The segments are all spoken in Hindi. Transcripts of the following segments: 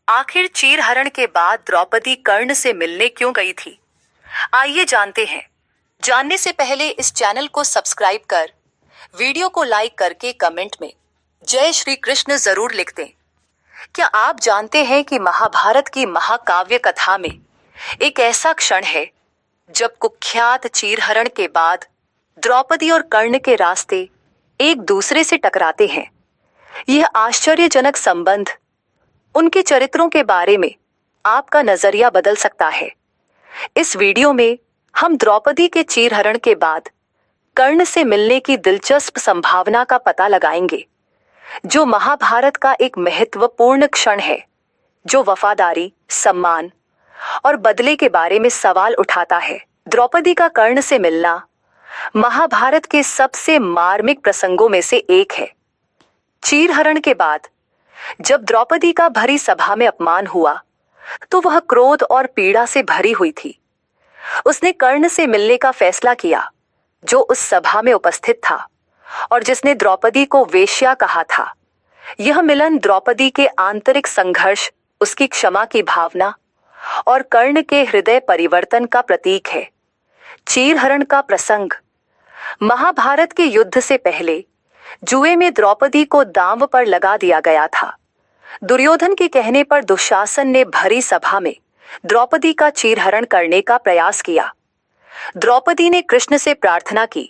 आखिर चीरहरण के बाद द्रौपदी कर्ण से मिलने क्यों गई थी? आइए जानते हैं। जानने से पहले इस चैनल को सब्सक्राइब कर, वीडियो को लाइक करके कमेंट में जय श्री कृष्ण जरूर लिख दें। क्या आप जानते हैं कि महाभारत की महाकाव्य कथा में एक ऐसा क्षण है जब कुख्यात चीरहरण के बाद द्रौपदी और कर्ण के रास्ते एक दूसरे से टकराते हैं। यह आश्चर्यजनक संबंध उनके चरित्रों के बारे में आपका नजरिया बदल सकता है। इस वीडियो में हम द्रौपदी के चीरहरण के बाद कर्ण से मिलने की दिलचस्प संभावना का पता लगाएंगे, जो महाभारत का एक महत्वपूर्ण क्षण है, जो वफादारी, सम्मान और बदले के बारे में सवाल उठाता है। द्रौपदी का कर्ण से मिलना महाभारत के सबसे मार्मिक प्रसंगों में से एक है। चीरहरण के बाद जब द्रौपदी का भरी सभा में अपमान हुआ, तो वह क्रोध और पीड़ा से भरी हुई थी। उसने कर्ण से मिलने का फैसला किया, जो उस सभा में उपस्थित था और जिसने द्रौपदी को वेश्या कहा था। यह मिलन द्रौपदी के आंतरिक संघर्ष, उसकी क्षमा की भावना और कर्ण के हृदय परिवर्तन का प्रतीक है। चीरहरण का प्रसंग महाभारत के युद्ध से पहले जुए में द्रौपदी को दांव पर लगा दिया गया था। दुर्योधन के कहने पर दुशासन ने भरी सभा में द्रौपदी का चीरहरण करने का प्रयास किया। द्रौपदी ने कृष्ण से प्रार्थना की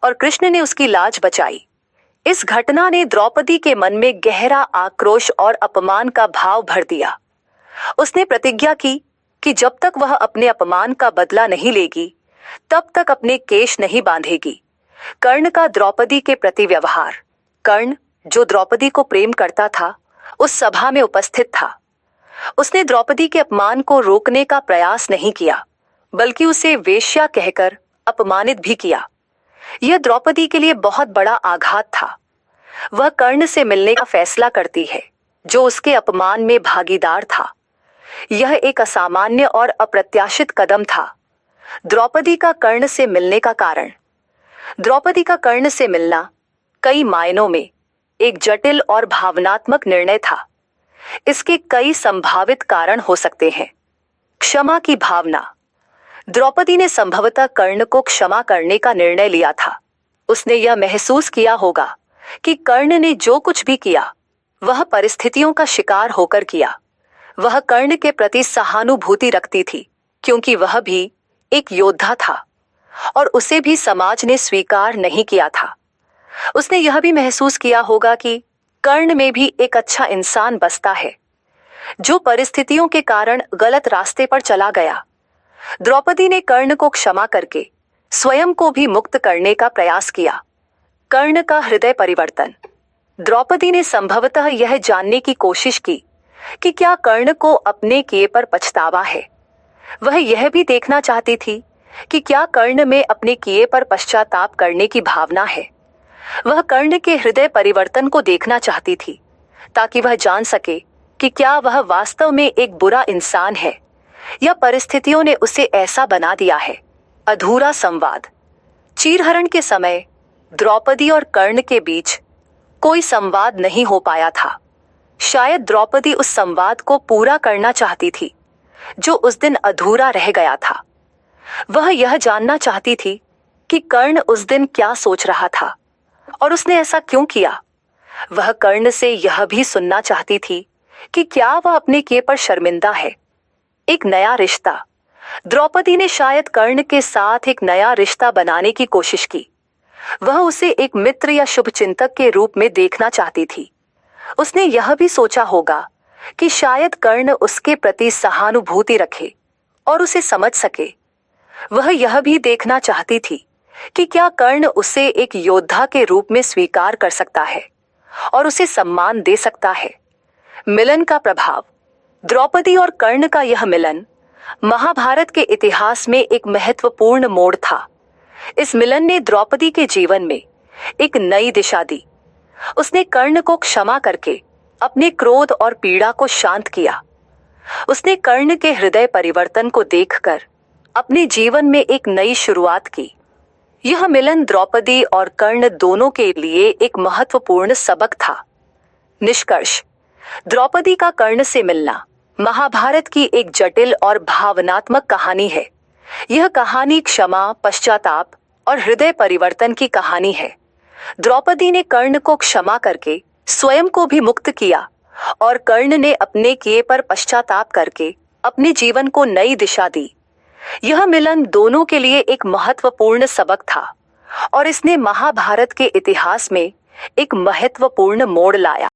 और कृष्ण ने उसकी लाज बचाई। इस घटना ने द्रौपदी के मन में गहरा आक्रोश और अपमान का भाव भर दिया। उसने प्रतिज्ञा की कि जब तक वह अपने अपमान का बदला नहीं लेगी, तब तक अपने केश नहीं बांधेगी। कर्ण का द्रौपदी के प्रति व्यवहार। कर्ण, जो द्रौपदी को प्रेम करता था, उस सभा में उपस्थित था। उसने द्रौपदी के अपमान को रोकने का प्रयास नहीं किया, बल्कि उसे वेश्या कहकर अपमानित भी किया। यह द्रौपदी के लिए बहुत बड़ा आघात था। वह कर्ण से मिलने का फैसला करती है, जो उसके अपमान में भागीदार था। यह एक असामान्य और अप्रत्याशित कदम था। द्रौपदी का कर्ण से मिलने का कारण। द्रौपदी का कर्ण से मिलना कई मायनों में एक जटिल और भावनात्मक निर्णय था। इसके कई संभावित कारण हो सकते हैं। क्षमा की भावना। द्रौपदी ने संभवतः कर्ण को क्षमा करने का निर्णय लिया था। उसने यह महसूस किया होगा कि कर्ण ने जो कुछ भी किया, वह परिस्थितियों का शिकार होकर किया। वह कर्ण के प्रति सहानुभूति रखती थी, क्योंकि वह भी एक योद्धा था और उसे भी समाज ने स्वीकार नहीं किया था। उसने यह भी महसूस किया होगा कि कर्ण में भी एक अच्छा इंसान बसता है, जो परिस्थितियों के कारण गलत रास्ते पर चला गया। द्रौपदी ने कर्ण को क्षमा करके स्वयं को भी मुक्त करने का प्रयास किया। कर्ण का हृदय परिवर्तन। द्रौपदी ने संभवतः यह जानने की कोशिश की कि क्या कर्ण को अपने किए पर पछतावा है। वह यह भी देखना चाहती थी कि क्या कर्ण में अपने किए पर पश्चाताप करने की भावना है। वह कर्ण के हृदय परिवर्तन को देखना चाहती थी, ताकि वह जान सके कि क्या वह वास्तव में एक बुरा इंसान है या परिस्थितियों ने उसे ऐसा बना दिया है। अधूरा संवाद। चीरहरण के समय द्रौपदी और कर्ण के बीच कोई संवाद नहीं हो पाया था। शायद द्रौपदी उस संवाद को पूरा करना चाहती थी, जो उस दिन अधूरा रह गया था। वह यह जानना चाहती थी कि कर्ण उस दिन क्या सोच रहा था और उसने ऐसा क्यों किया। वह कर्ण से यह भी सुनना चाहती थी कि क्या वह अपने किए पर शर्मिंदा है। एक नया रिश्ता। द्रौपदी ने शायद कर्ण के साथ एक नया रिश्ता बनाने की कोशिश की। वह उसे एक मित्र या शुभचिंतक के रूप में देखना चाहती थी। उसने यह भी सोचा होगा कि शायद कर्ण उसके प्रति सहानुभूति रखे और उसे समझ सके। वह यह भी देखना चाहती थी कि क्या कर्ण उसे एक योद्धा के रूप में स्वीकार कर सकता है और उसे सम्मान दे सकता है। मिलन का प्रभाव। द्रौपदी और कर्ण का यह मिलन महाभारत के इतिहास में एक महत्वपूर्ण मोड़ था। इस मिलन ने द्रौपदी के जीवन में एक नई दिशा दी। उसने कर्ण को क्षमा करके अपने क्रोध और पीड़ा को शांत किया। उसने कर्ण के हृदय परिवर्तन को देखकर अपने जीवन में एक नई शुरुआत की। यह मिलन द्रौपदी और कर्ण दोनों के लिए एक महत्वपूर्ण सबक था। निष्कर्ष। द्रौपदी का कर्ण से मिलना महाभारत की एक जटिल और भावनात्मक कहानी है। यह कहानी क्षमा, पश्चाताप और हृदय परिवर्तन की कहानी है। द्रौपदी ने कर्ण को क्षमा करके स्वयं को भी मुक्त किया और कर्ण ने अपने किए पर पश्चाताप करके अपने जीवन को नई दिशा दी। यह मिलन दोनों के लिए एक महत्वपूर्ण सबक था और इसने महाभारत के इतिहास में एक महत्वपूर्ण मोड़ लाया।